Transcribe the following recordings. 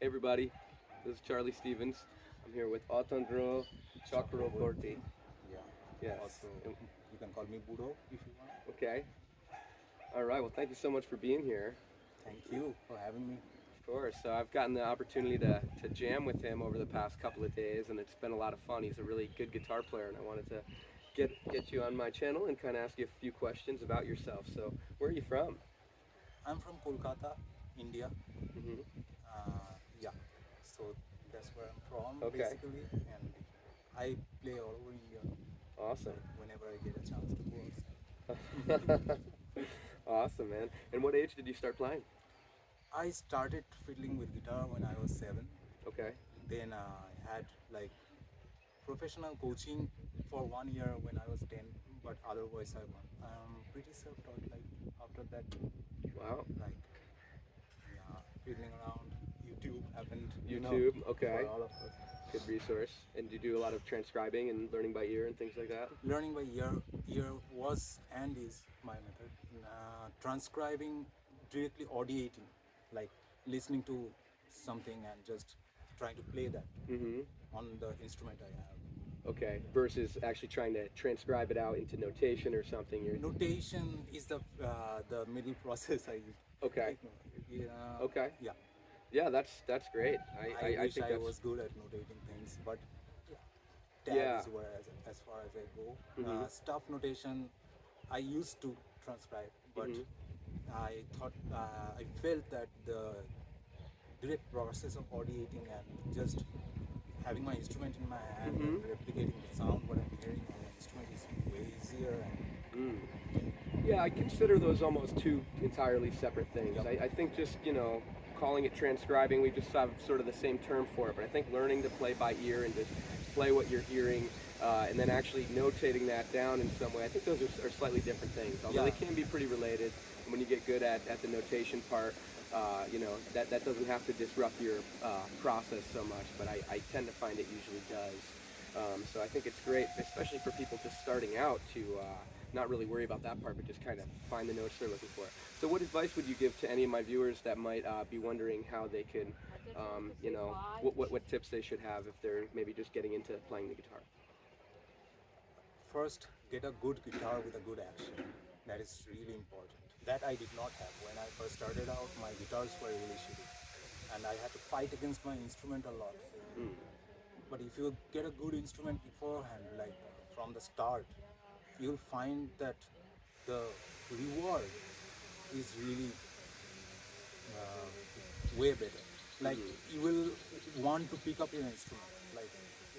Hey everybody, this is Charlie Stevens. I'm here with Atandra Chakraborty. Yeah. Yes. Also, you can call me Buro if you want. Okay. All right. Well, thank you so much for being here. Thank you for having me. Of course. So I've gotten the opportunity to jam with him over the past couple of days, and it's been a lot of fun. He's a really good guitar player, and I wanted to get you on my channel and kind of ask you a few questions about yourself. So, where are you from? I'm from Kolkata, India. Hmm. Yeah. So that's where I'm from Okay. basically, and I play all over India. Awesome. Like whenever I get a chance to go Awesome, man. And what age did you start playing? I started fiddling with guitar when I was 7. Okay. Then I had like professional coaching for 1 year when I was 10. But otherwise, I'm pretty self-taught. Like after that, Wow. like yeah, fiddling around. YouTube happened, YouTube. Okay. for all of us. Good resource. And do you do a lot of transcribing and learning by ear and things like that? Learning by ear was and is my method. Transcribing, directly audiating, like listening to something and just trying to play that Mm-hmm. on the instrument I have. Okay. Versus actually trying to transcribe it out into notation or something. You're Notation is the middle process I use. okay. Yeah, Okay. yeah. Yeah, that's great. I I wish think I that's was good at notating things, but yeah, tab yeah. is where as far as I go. Mm-hmm. Stuff notation, I used to transcribe, but Mm-hmm. I felt that the direct process of audiating and just having my instrument in my hand Mm-hmm. and replicating the sound what I'm hearing on the instrument is way easier. Mm. Yeah, I consider those almost two entirely separate things. Yep. I think just, calling it transcribing, we just have sort of the same term for it, but I think learning to play by ear and just play what you're hearing and then actually notating that down in some way, I think those are slightly different things, although Yeah. they can be pretty related. And when you get good at the notation part, that doesn't have to disrupt your process so much, but I tend to find it usually does. So I think it's great, especially for people just starting out, to not really worry about that part, but just kind of find the notes they're looking for. So what advice would you give to any of my viewers that might be wondering how they could, what tips they should have if they're maybe just getting into playing the guitar? First, get a good guitar with a good action. That is really important. That I did not have. When I first started out, my guitars were really shitty. And I had to fight against my instrument a lot. Mm. But if you get a good instrument beforehand, like from the start, you'll find that the reward is really way better. Like you will want to pick up your instrument. Like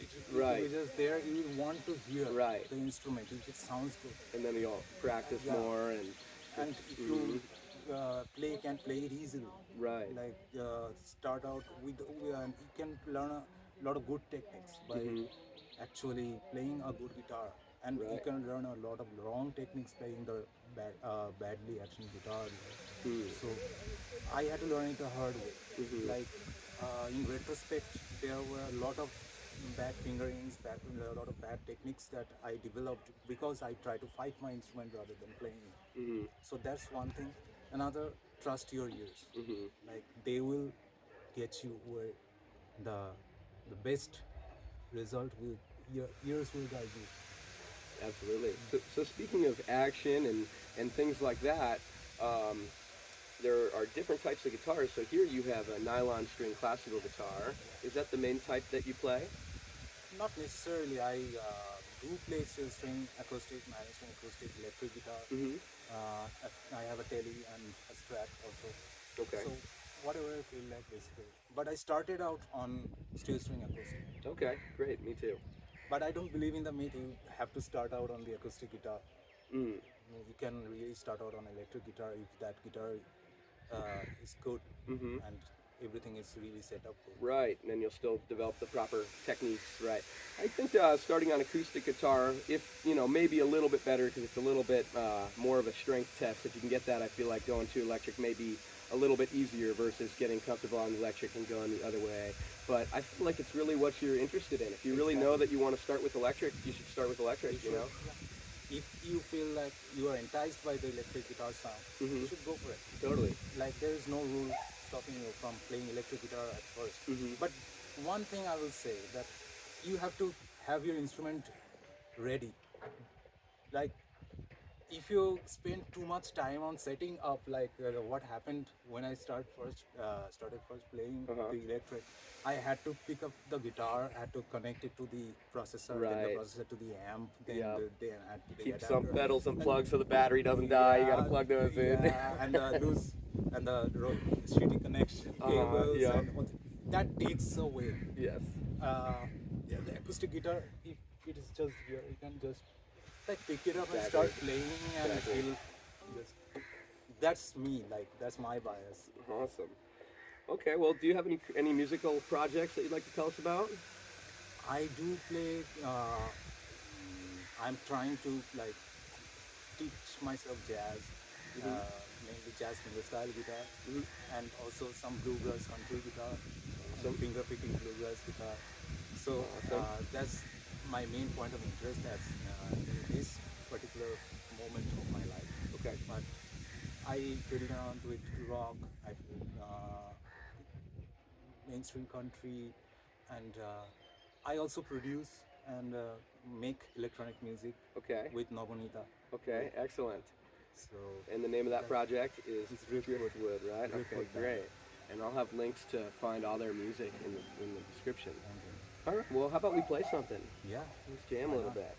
if Right. you're just there, you will want to hear Right. the instrument if it sounds good. And then you'll practice Yeah. more and And if you can play it easily. right. Like start out with you can learn a lot of good techniques by Mhm. actually playing a good guitar, and you Right. can learn a lot of wrong techniques playing the badly actioned guitar. Mm. So I had to learn it the hard way. Mhm. Like in retrospect, there were a lot of bad fingerings, a lot of bad techniques that I developed because I tried to fight my instrument rather than playing it. Mhm. So that's one thing. Another, trust your ears. Mhm. Like they will get you where the the best result will your ears will guide you. Absolutely. So speaking of action and things like that, um, there are different types of guitars. So here you have a nylon string classical guitar. Is that the main type that you play? Not necessarily. I do play steel string, acoustic, managed acoustic, electric guitar. Mm-hmm. I have a Tele and a Strat also. Okay. So whatever I feel like basically. But I started out on steel string acoustic. Okay. Great. Me too. But I don't believe in the myth you have to start out on the acoustic guitar. Mm. You can really start out on electric guitar if that guitar is good Mm-hmm. and everything is really set up good. Right, and then you'll still develop the proper techniques. Right. I think starting on acoustic guitar, if maybe a little bit better because it's a little bit more of a strength test. If you can get that, I feel like going to electric may be a little bit easier versus getting comfortable on electric and going the other way. But I feel like it's really what you're interested in. If you really know that you want to start with electric, you should start with electric. You know. Yeah. If you feel like you are enticed by the electric guitar sound, you should go for it. Totally. Like there is no rule stopping you from playing electric guitar at first. Mhm. But one thing I will say that you have to have your instrument ready. Like if you spend too much time on setting up, like what happened when I started first playing Uh-huh. the electric, I had to pick up the guitar, had to connect it to the processor, then the Right. processor to the amp, then Yep. then I had to the Keep some adapter. pedals And unplugged so the battery doesn't die. You gotta yeah, plug those in. yeah, and the loose and the shitty connection cables yeah. and all that takes away. Yes. Yeah, the acoustic guitar, if it is just here, you can just like pick it up and Exactly. start playing, and Exactly. feel just. That's me. Like that's my bias. Awesome. Okay, well, do you have any musical projects that you'd like to tell us about? I do play. I'm trying to like teach myself jazz, mainly jazz fingerstyle guitar, and also some bluegrass country guitar, some finger picking bluegrass guitar. So Awesome. that's my main point of interest. That's in this particular moment of my life. Okay. But I fiddle around with rock. I fiddle, mainstream country, and I also produce and make electronic music Okay. with Nobonita. Okay, excellent. So And the name of that project is It's Driftwood. right? Driftwood Okay, Band. great. And I'll have links to find all their music in the description. And, All right, well, how about we play something? yeah, Let's jam a why little not? bit.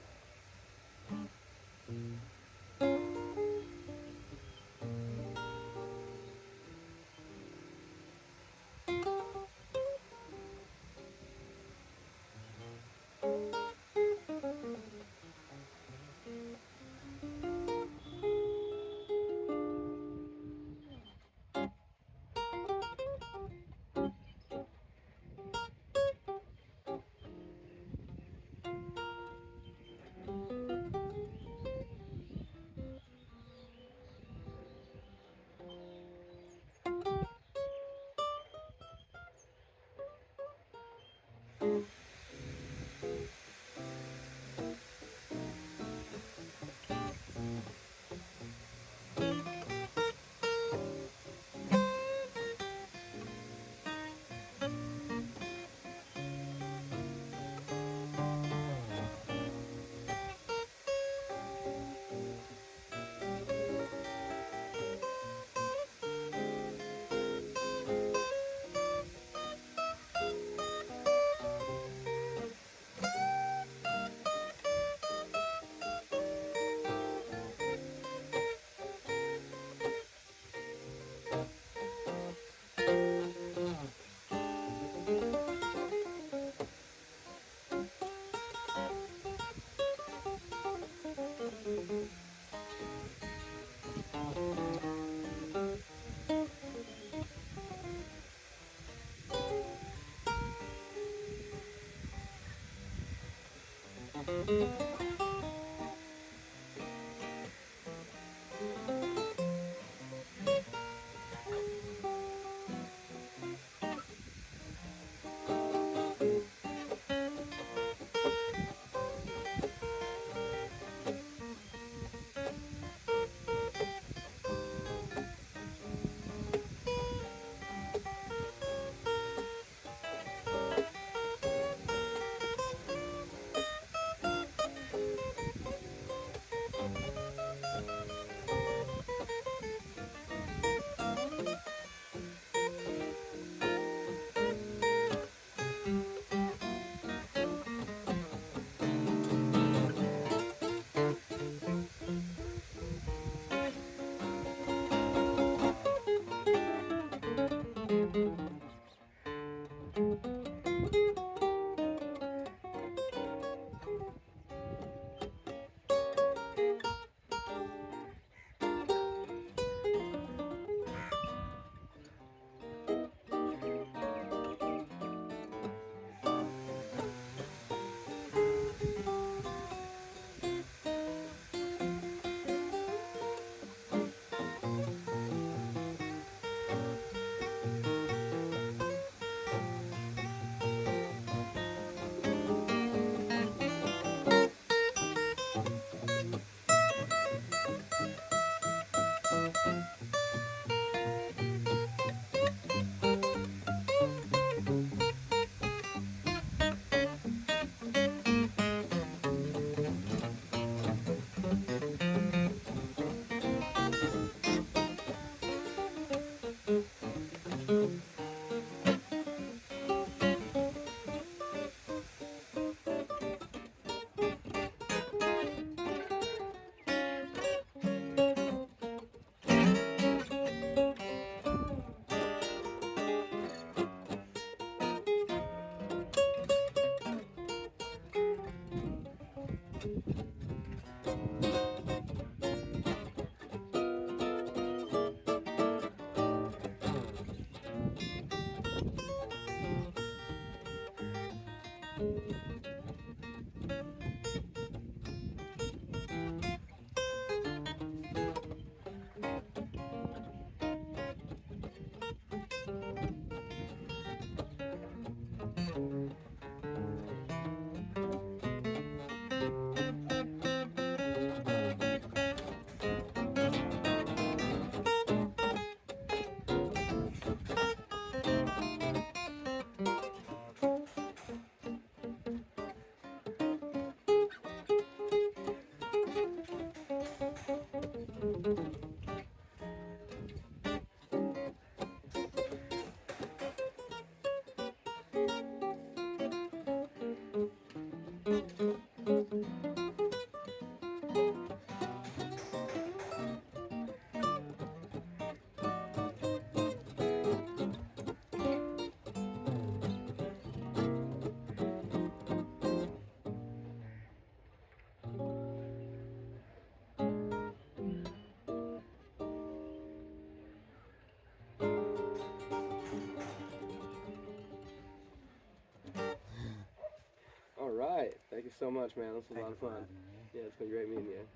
All right. Thank you so much, man. This was a lot of Thank you for fun. having me. Yeah, it's been great meeting you.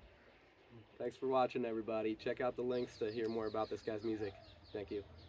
Thanks for watching, everybody. Check out the links to hear more about this guy's music. Thank you.